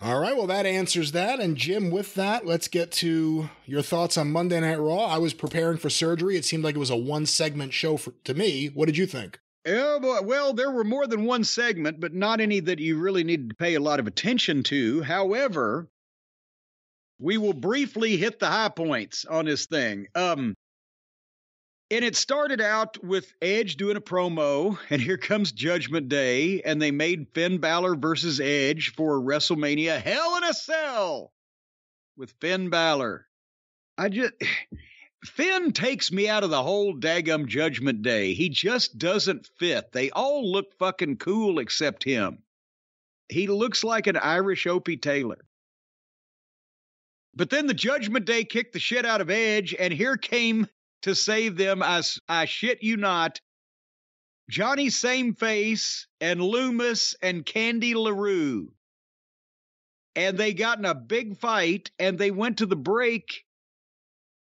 All right, well, that answers that. And Jim, with that, let's get to your thoughts on Monday Night Raw. I was preparing for surgery. It seemed like it was a one-segment show to me. What did you think? Well, there were more than one segment, but not any that you really needed to pay a lot of attention to. However, we will briefly hit the high points on this thing. And it started out with Edge doing a promo, and here comes Judgment Day, and they made Finn Balor versus Edge for WrestleMania Hell in a Cell with Finn Balor. Finn takes me out of the whole daggum Judgment Day. He just doesn't fit. They all look fucking cool except him. He looks like an Irish Opie Taylor. But then the Judgment Day kicked the shit out of Edge, and here came to save them, I shit you not, Johnny Sameface and Loomis and Candy LaRue. And they got in a big fight, and they went to the break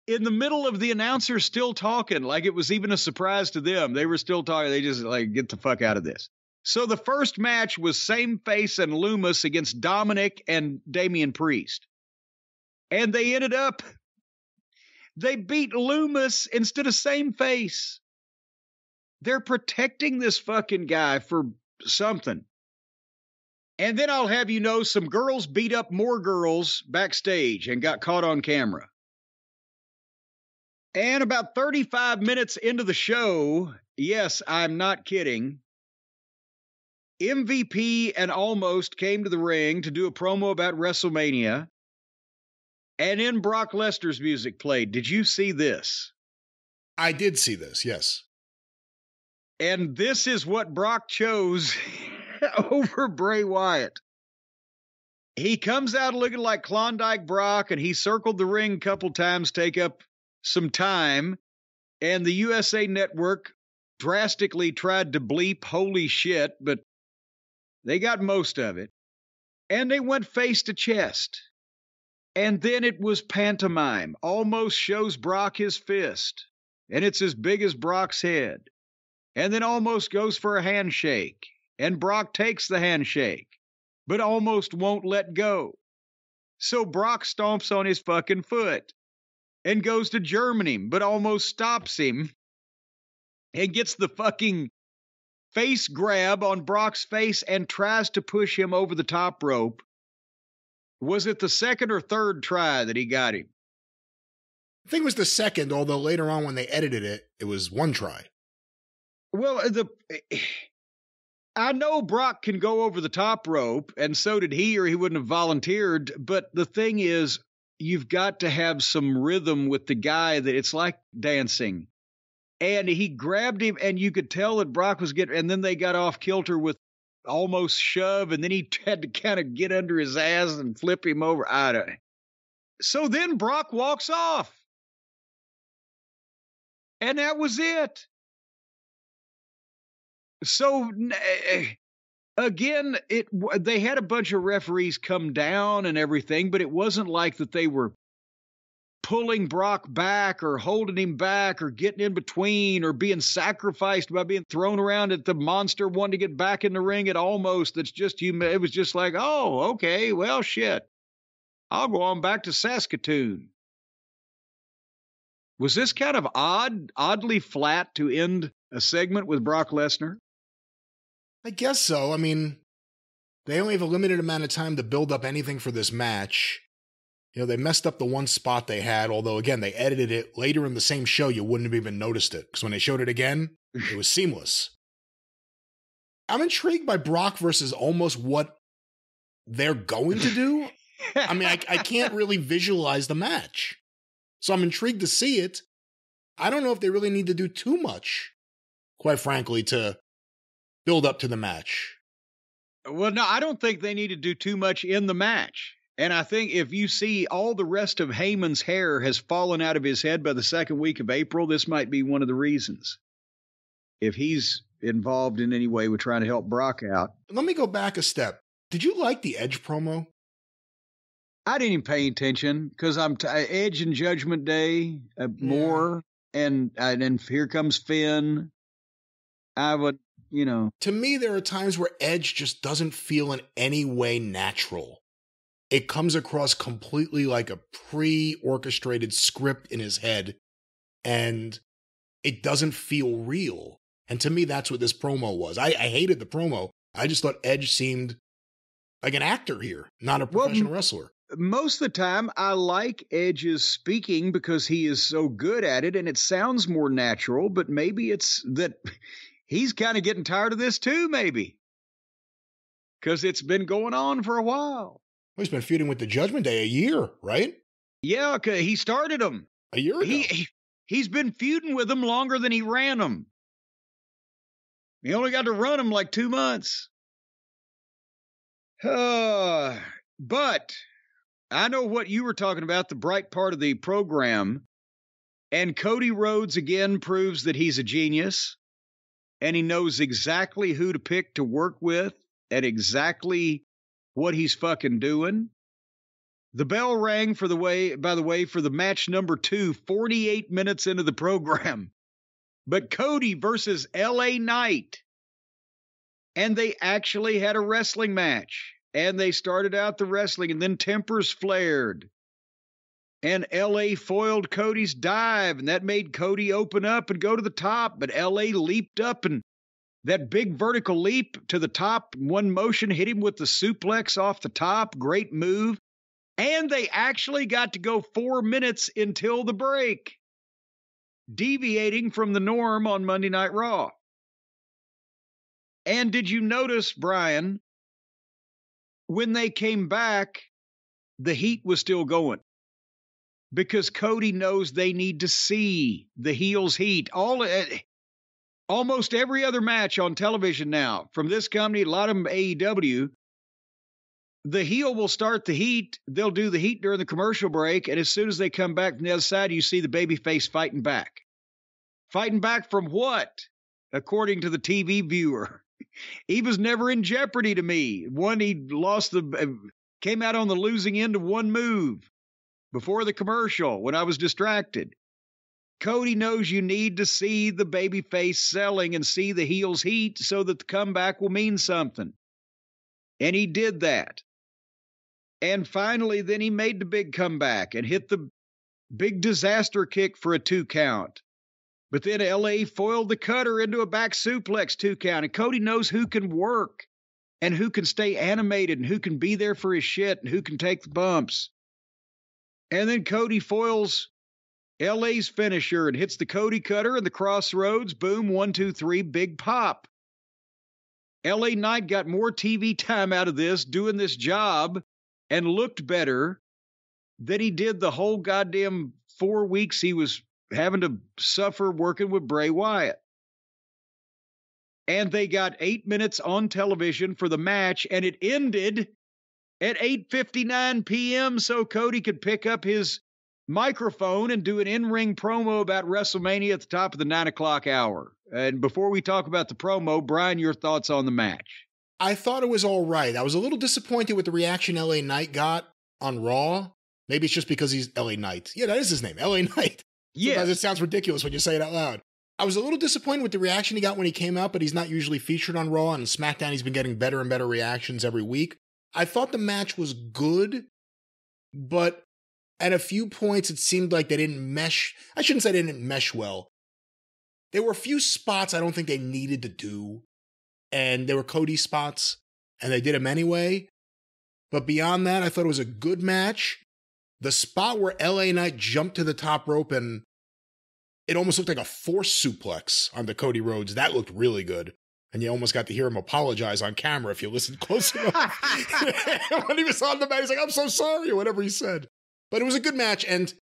in the middle of the announcer still talking, like it was even a surprise to them. They were still talking. They just like, get the fuck out of this. So the first match was Sameface and Loomis against Dominic and Damian Priest. And they ended up, they beat Loomis instead of Sameface. They're protecting this fucking guy for something. And then I'll have you know, some girls beat up more girls backstage and got caught on camera. And about 35 minutes into the show, yes, I'm not kidding, MVP and Almost came to the ring to do a promo about WrestleMania. And then Brock Lesnar's music played. Did you see this? I did see this, yes. And this is what Brock chose over Bray Wyatt. He comes out looking like Klondike Brock, and he circled the ring a couple times, take up some time. And the USA Network drastically tried to bleep holy shit, but they got most of it. And they went face to chest. And then it was pantomime. Almost shows Brock his fist, and it's as big as Brock's head. And then Almost goes for a handshake, and Brock takes the handshake, but Almost won't let go. So Brock stomps on his fucking foot and goes to German him, but Almost stops him and gets the fucking face grab on Brock's face and tries to push him over the top rope. Was it the second or third try that he got him? I think it was the second, although later on when they edited it, it was one try. Well, I know Brock can go over the top rope, and so did he, or he wouldn't have volunteered. But the thing is, you've got to have some rhythm with the guy that it's like dancing. And he grabbed him, and you could tell that Brock was getting, and then they got off kilter with Almost shove, and then he had to kind of get under his ass and flip him over. So then Brock walks off. And that was it. So again, they had a bunch of referees come down and everything, but it wasn't like that they were pulling Brock back or holding him back or getting in between or being sacrificed by being thrown around at the monster wanting to get back in the ring at Almost. That's just you. It was just like, oh, okay, well, shit. I'll go on back to Saskatoon. Was this kind of oddly flat to end a segment with Brock Lesnar? I guess so. I mean, they only have a limited amount of time to build up anything for this match. You know, they messed up the one spot they had, although, again, they edited it later in the same show. You wouldn't have even noticed it, because when they showed it again, it was seamless. I'm intrigued by Brock versus Almost what they're going to do. I mean, I can't really visualize the match. So I'm intrigued to see it. I don't know if they really need to do too much, quite frankly, to build up to the match. Well, no, I don't think they need to do too much in the match. And I think if you see all the rest of Heyman's hair has fallen out of his head by the second week of April, this might be one of the reasons. If he's involved in any way with trying to help Brock out. Let me go back a step. Did you like the Edge promo? I didn't even pay attention because I'm Edge and Judgment Day more, and here comes Finn. I would, you know. To me, there are times where Edge just doesn't feel in any way natural. it comes across completely like a pre-orchestrated script in his head, and it doesn't feel real. And to me, that's what this promo was. I hated the promo. I just thought Edge seemed like an actor here, not a professional wrestler. Most of the time, I like Edge's speaking because he is so good at it and it sounds more natural, but maybe it's that he's kind of getting tired of this too, maybe. Because it's been going on for a while. Well, he's been feuding with the Judgment Day a year, right? Yeah, he started them. A year ago. He's been feuding with them longer than he ran them. He only got to run them like 2 months. But I know what you were talking about, the bright part of the program. And Cody Rhodes again proves that he's a genius. And he knows exactly who to pick to work with and exactly what he's fucking doing. The bell rang by the way, for the match number 2, 48 minutes into the program. But Cody versus LA Knight. And they actually had a wrestling match. And they started out the wrestling, and then tempers flared. And LA foiled Cody's dive, and that made Cody open up and go to the top. But LA leaped up, and that big vertical leap to the top, one motion, hit him with the suplex off the top. Great move. And they actually got to go 4 minutes until the break, deviating from the norm on Monday Night Raw. And did you notice, Brian, when they came back, the heat was still going? Because Cody knows they need to see the heels heat. Almost every other match on television now, from this company, a lot of them AEW, the heel will start the heat. They'll do the heat during the commercial break, and as soon as they come back from the other side, you see the babyface fighting back. Fighting back from what? According to the TV viewer. He was never in jeopardy to me. He came out on the losing end of one move before the commercial when I was distracted. Cody knows you need to see the babyface selling and see the heels heat so that the comeback will mean something. And he did that. And finally, then he made the big comeback and hit the big disaster kick for a 2 count. But then LA foiled the cutter into a back suplex 2 count. And Cody knows who can work and who can stay animated and who can be there for his shit and who can take the bumps. And then Cody foils LA's finisher and hits the Cody cutter and the crossroads. Boom, 1, 2, 3, big pop. LA Knight got more TV time out of this, doing this job, and looked better than he did the whole goddamn 4 weeks he was having to suffer working with Bray Wyatt. And they got 8 minutes on television for the match, and it ended at 8:59 p.m. so Cody could pick up his microphone and do an in-ring promo about WrestleMania at the top of the 9 o'clock hour. And before we talk about the promo, Brian, your thoughts on the match? I thought it was all right. I was a little disappointed with the reaction LA Knight got on Raw. Maybe it's just because he's LA Knight. Yeah, that is his name, LA Knight. Yeah. Sometimes it sounds ridiculous when you say it out loud. I was a little disappointed with the reaction he got when he came out, but he's not usually featured on Raw, and SmackDown he's been getting better and better reactions every week. I thought the match was good, but at a few points it seemed like they didn't mesh. I shouldn't say they didn't mesh well. There were a few spots I don't think they needed to do, and they were Cody spots, and they did them anyway. But beyond that, I thought it was a good match. The spot where LA Knight jumped to the top rope and it almost looked like a force suplex onto Cody Rhodes. That looked really good. And you almost got to hear him apologize on camera if you listened close enough. When he was on the mat, he's like, I'm so sorry, or whatever he said. But it was a good match, and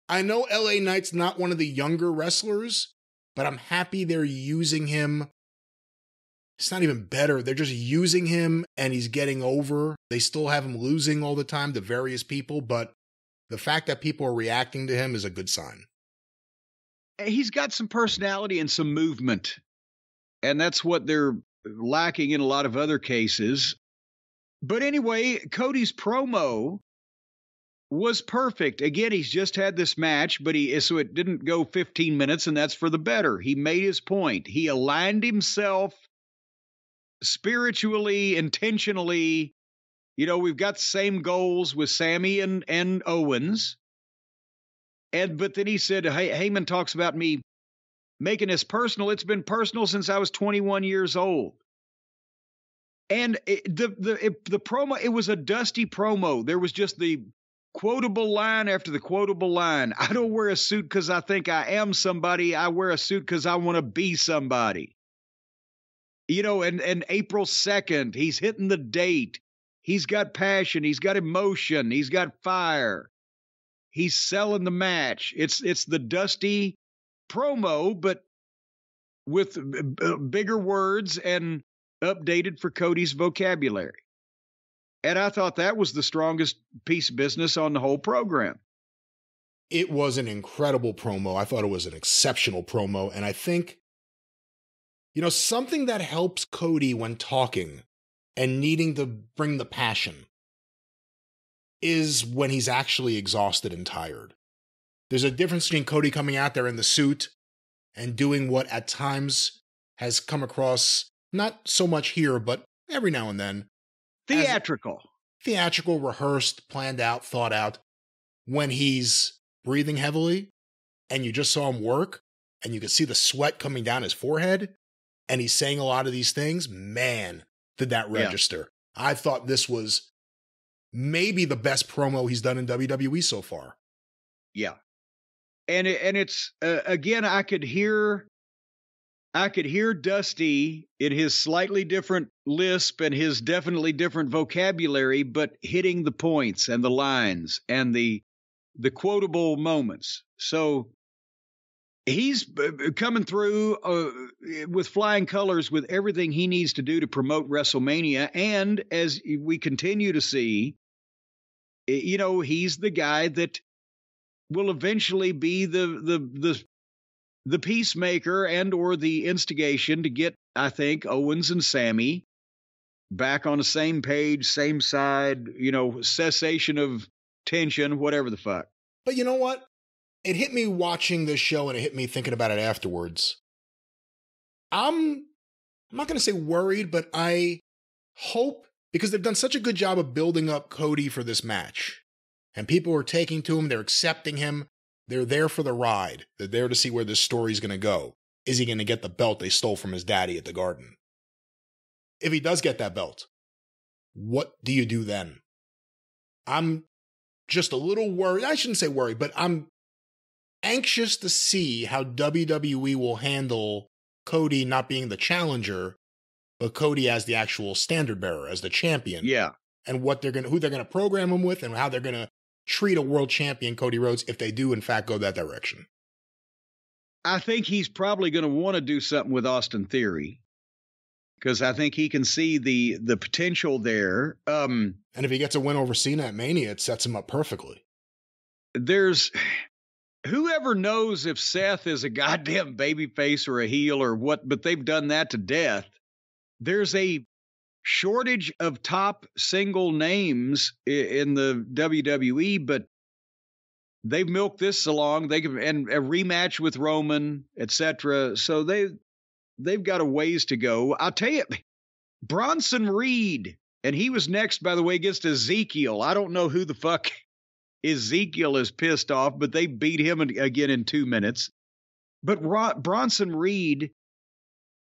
I know LA Knight's not one of the younger wrestlers, but I'm happy they're using him. It's not even better. They're just using him, and he's getting over. They still have him losing all the time to various people, but the fact that people are reacting to him is a good sign. He's got some personality and some movement, and that's what they're lacking in a lot of other cases. But anyway, Cody's promo was perfect. Again, he's just had this match, but so it didn't go 15 minutes, and that's for the better. He made his point. He aligned himself spiritually, intentionally We've got the same goals with Sammy and Owens. But then he said, Heyman talks about me making this personal. It's been personal since I was 21 years old. And the promo, it was a dusty promo. There was just the quotable line after the quotable line. I don't wear a suit because I think I am somebody. I wear a suit because I want to be somebody. And April 2nd, he's hitting the date. He's got passion. He's got emotion. He's got fire. He's selling the match. It's the dusty promo, but with bigger words and updated for Cody's vocabulary. And I thought that was the strongest piece of business on the whole program. It was an incredible promo. I thought it was an exceptional promo. And I think, something that helps Cody when talking and needing to bring the passion is when he's actually exhausted and tired. There's a difference between Cody coming out there in the suit and doing what at times has come across, not so much here, but every now and then. Theatrical, rehearsed, planned out, thought out. When he's breathing heavily and you just saw him work and you could see the sweat coming down his forehead and he's saying a lot of these things, man, did that register. Yeah. I thought this was maybe the best promo he's done in WWE so far. Yeah. And it's, again, I could hear Dusty in his slightly different lisp and his definitely different vocabulary, but hitting the points and the lines and the quotable moments. So he's coming through with flying colors with everything he needs to do to promote WrestleMania. And as we continue to see, he's the guy that will eventually be the peacemaker and or the instigation to get, I think, Owens and Sammy back on the same page, same side, cessation of tension, whatever the fuck. But you know what? It hit me watching this show and it hit me thinking about it afterwards. I'm not going to say worried, but I hope, because they've done such a good job of building up Cody for this match. And people are taking to him, they're accepting him. They're there for the ride. They're there to see where this story's going to go. Is he going to get the belt they stole from his daddy at the Garden? If he does get that belt, what do you do then? I'm just a little worried. I shouldn't say worried, but I'm anxious to see how WWE will handle Cody not being the challenger, but Cody as the actual standard bearer, as the champion. Yeah. And who they're going to program him with and how they're going to treat a world champion, Cody Rhodes, if they do, in fact, go that direction. I think he's probably going to want to do something with Austin Theory because I think he can see the potential there. And if he gets a win over Cena at Mania, it sets him up perfectly. There's whoever knows if Seth is a goddamn babyface or a heel or what, but they've done that to death. There's a shortage of top single names in the WWE, but they've milked this along. And a rematch with Roman, etc. So they've got a ways to go. I'll tell you, Bronson Reed, and he was next, by the way, against Ezekiel. I don't know who the fuck Ezekiel is pissed off, but they beat him again in 2 minutes. But Bronson Reed,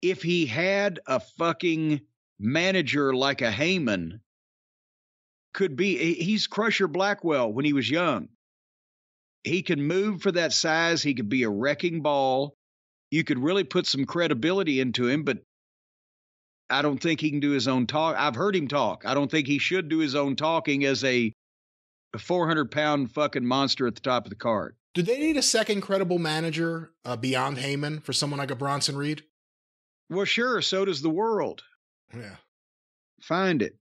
if he had a fucking manager like a Heyman, he's Crusher Blackwell when he was young. He can move for that size. He could be a wrecking ball. You could really put some credibility into him, but I don't think he can do his own talk. I've heard him talk. I don't think he should do his own talking as a 400-pound fucking monster at the top of the card. Do they need a second credible manager beyond Heyman for someone like a Bronson Reed? Well, sure. So does the world. Yeah. Find it.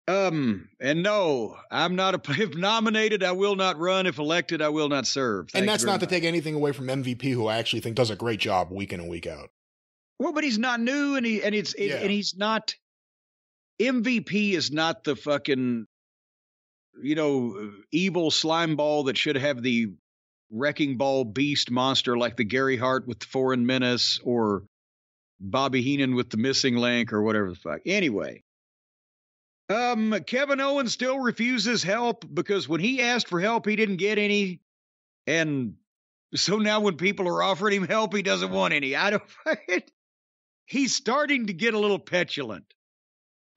And no, I'm not if nominated, I will not run. If elected, I will not serve. And that's not to take anything away from MVP, who I actually think does a great job week in and week out. Well, but he's not new, and he's not. MVP is not the fucking, evil slime ball that should have the wrecking ball beast monster like the Gary Hart with the Foreign Menace or Bobby Heenan with the missing link or whatever the fuck. Anyway, Kevin Owens still refuses help because when he asked for help, he didn't get any. And so now when people are offering him help, he doesn't want any. He's starting to get a little petulant.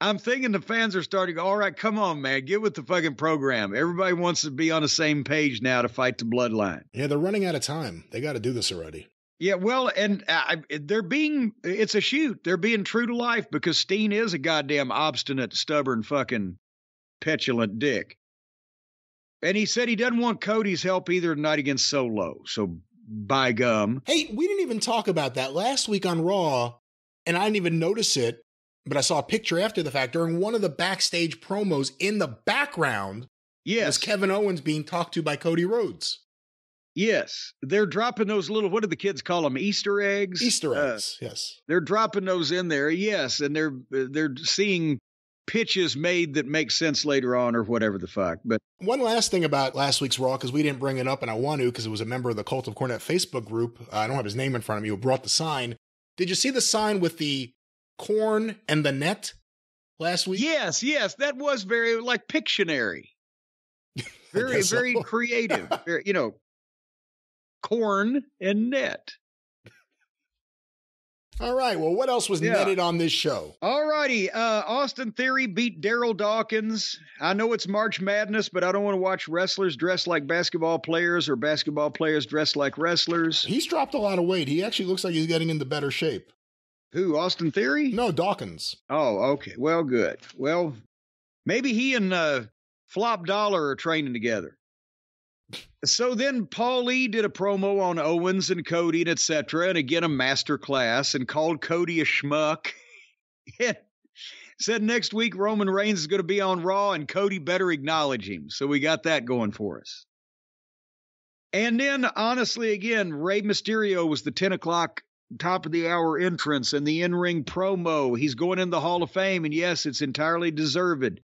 I'm thinking the fans are starting to go, all right, come on, man, get with the fucking program. Everybody wants to be on the same page now to fight the bloodline. Yeah, they're running out of time. They got to do this already. Yeah, well, and it's a shoot. They're being true to life because Steen is a goddamn obstinate, stubborn, fucking petulant dick. And he said he doesn't want Cody's help either tonight against Solo. So, by gum. Hey, we didn't even talk about that last week on Raw, and I didn't even notice it, but I saw a picture after the fact during one of the backstage promos in the background. Yes. Was Kevin Owens being talked to by Cody Rhodes. Yes. They're dropping those little, what do the kids call them? Easter eggs? Easter eggs, yes. They're dropping those in there, yes, and they're seeing pitches made that make sense later on or whatever the fuck. But one last thing about last week's Raw, because we didn't bring it up, and I want to because it was a member of the Cult of Cornette Facebook group. I don't have his name in front of me, who brought the sign. Did you see the sign with the corn and the net last week? Yes, that was very like Pictionary. Very, very creative. Very, corn and net. All right. Well, what else was netted on this show? All righty. Austin Theory beat Daryl Dawkins. I know it's March Madness, but I don't want to watch wrestlers dressed like basketball players or basketball players dressed like wrestlers. He's dropped a lot of weight. He actually looks like he's getting into better shape. Who, Austin Theory? No, Dawkins. Oh, okay. Well, good. Well, maybe he and Flop Dollar are training together. So then Paul Lee did a promo on Owens and Cody and etc. And again, a master class, and called Cody a schmuck. Said next week Roman Reigns is going to be on Raw and Cody better acknowledge him. So we got that going for us. And then, honestly, again, Rey Mysterio was the 10 o'clock top of the hour entrance and the in-ring promo. He's going in the Hall of Fame, and yes, it's entirely deserved.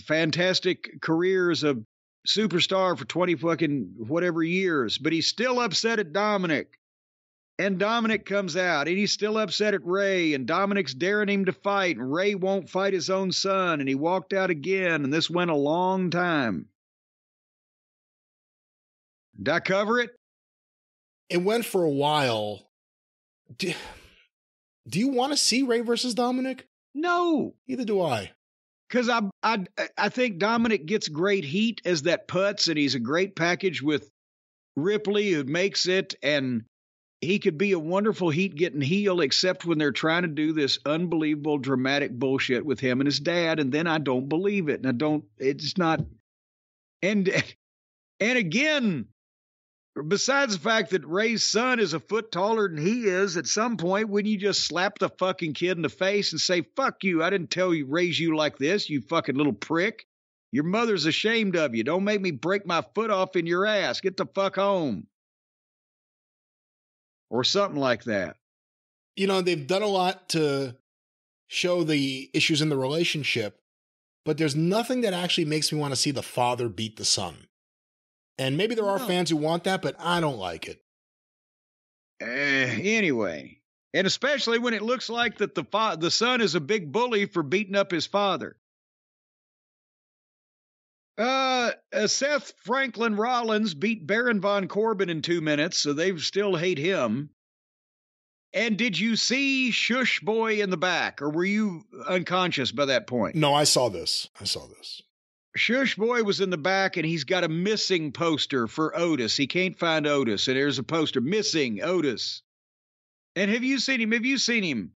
Fantastic career as a superstar for 20 fucking whatever years, but he's still upset at Dominic. And Dominic comes out, and he's still upset at Ray, and Dominic's daring him to fight, and Ray won't fight his own son, and he walked out again, and this went a long time. Did I cover it? It went for a while. Do you want to see Ray versus Dominic? No. Neither do I. Because I think Dominic gets great heat as that putz, and he's a great package with Ripley who makes it, and he could be a wonderful heat getting heel, except when they're trying to do this unbelievable dramatic bullshit with him and his dad, and then I don't believe it, and it's not. And again, besides the fact that Ray's son is a foot taller than he is, at some point, wouldn't you just slap the fucking kid in the face and say, fuck you, I didn't raise you like this, you fucking little prick. Your mother's ashamed of you. Don't make me break my foot off in your ass. Get the fuck home. Or something like that. They've done a lot to show the issues in the relationship, but there's nothing that actually makes me want to see the father beat the son. And maybe there are fans who want that, but I don't like it. Anyway, and especially when it looks like that the son is a big bully for beating up his father. Seth Franklin Rollins beat Baron Von Corbin in 2 minutes, so they still hate him. And did you see Shush Boy in the back, or were you unconscious by that point? No, I saw this. Shush Boy was in the back, and he's got a missing poster for Otis. He can't find Otis, and there's a poster, missing Otis. And have you seen him?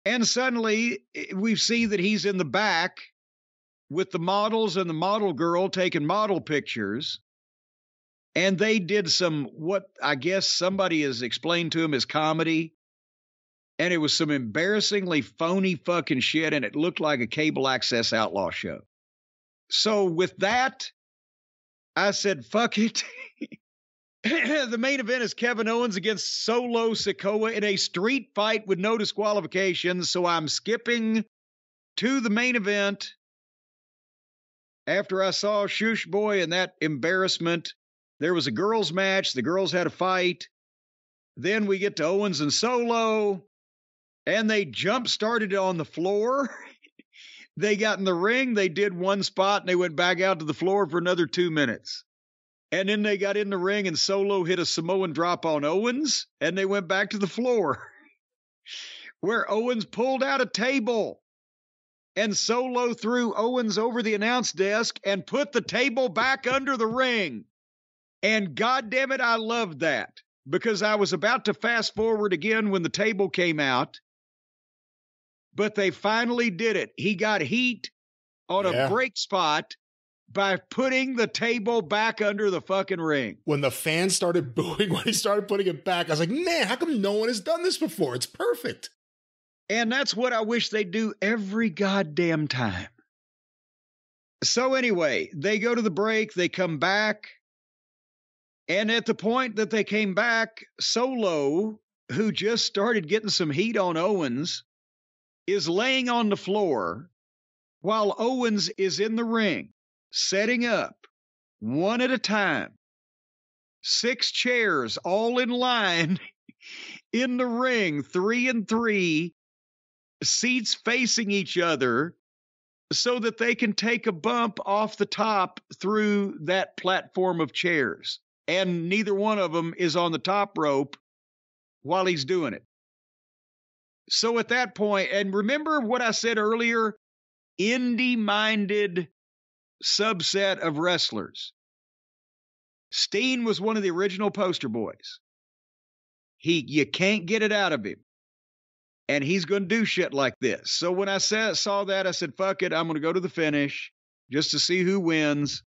And suddenly, we see that he's in the back with the models and the model girl taking model pictures. And they did what I guess somebody has explained to him as comedy. And it was some embarrassingly phony fucking shit, and it looked like a cable access outlaw show. So with that, I said, fuck it. The main event is Kevin Owens against Solo Sikoa in a street fight with no disqualifications. So I'm skipping to the main event. After I saw Shush Boy and that embarrassment, there was a girls' match. The girls had a fight. Then we get to Owens and Solo, and they jump-started on the floor. They got in the ring, they did one spot, and they went back out to the floor for another 2 minutes. And then they got in the ring, and Solo hit a Samoan drop on Owens, and they went back to the floor, where Owens pulled out a table, and Solo threw Owens over the announce desk and put the table back under the ring. And goddamn it, I loved that, because I was about to fast forward again when the table came out. But they finally did it. He got heat on a break spot by putting the table back under the fucking ring. When the fans started booing when he started putting it back, I was like, man, how come no one has done this before? It's perfect. And that's what I wish they do every goddamn time. So anyway, they go to the break, they come back. And at the point that they came back, Solo, who just started getting some heat on Owens, is laying on the floor while Owens is in the ring, setting up one at a time, 6 chairs all in line in the ring, 3 and 3, seats facing each other so that they can take a bump off the top through that platform of chairs. And neither one of them is on the top rope while he's doing it. So at that point, and remember what I said earlier, indie-minded subset of wrestlers. Steen was one of the original poster boys. You can't get it out of him. And he's going to do shit like this. So when I saw that, I said, fuck it, I'm going to go to the finish just to see who wins.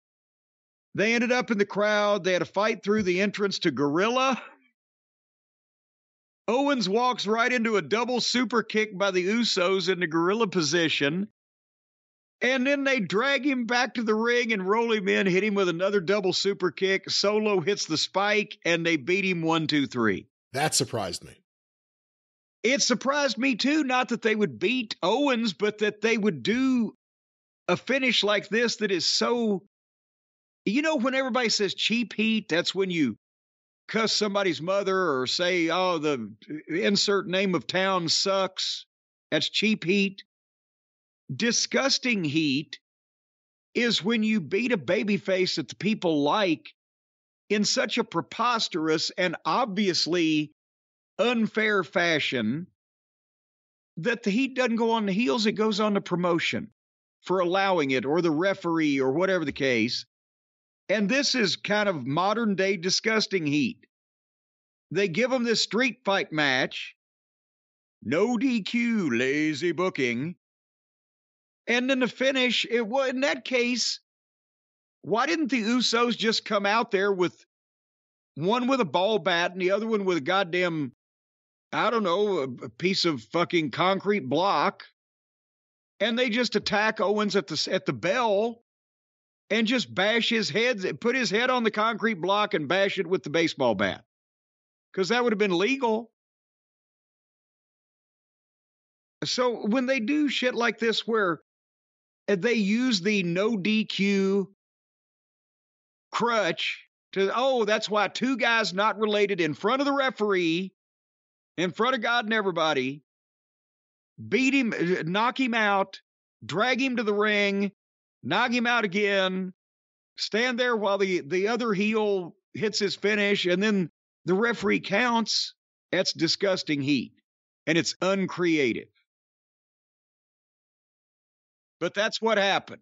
They ended up in the crowd. They had to fight through the entrance to Gorilla. Owens walks right into a double super kick by the Usos in the Gorilla position. And then they drag him back to the ring and roll him in, hit him with another double super kick. Solo hits the spike, and they beat him 1, 2, 3. That surprised me. It surprised me too, not that they would beat Owens, but that they would do a finish like this that is so... You know, when everybody says cheap heat, that's when you cuss somebody's mother or say, oh, the insert name of town sucks. That's cheap heat. Disgusting heat is when you beat a babyface that the people like in such a preposterous and obviously unfair fashion that the heat doesn't go on the heels, it goes on the promotion for allowing it, or the referee, or whatever the case. And this is kind of modern day disgusting heat. They give them this street fight match. No DQ, lazy booking. And then the finish, it was, in that case, why didn't the Usos just come out there with one with a ball bat and the other one with a goddamn, I don't know, a piece of fucking concrete block, and they just attack Owens at the bell and just bash his head, put his head on the concrete block and bash it with the baseball bat? Because that would have been legal. So when they do shit like this where they use the no DQ crutch to, oh, that's why 2 guys not related in front of the referee, in front of God and everybody, beat him, knock him out, drag him to the ring, knock him out again, stand there while the other heel hits his finish, and then the referee counts. That's disgusting heat, and it's uncreative. But that's what happened.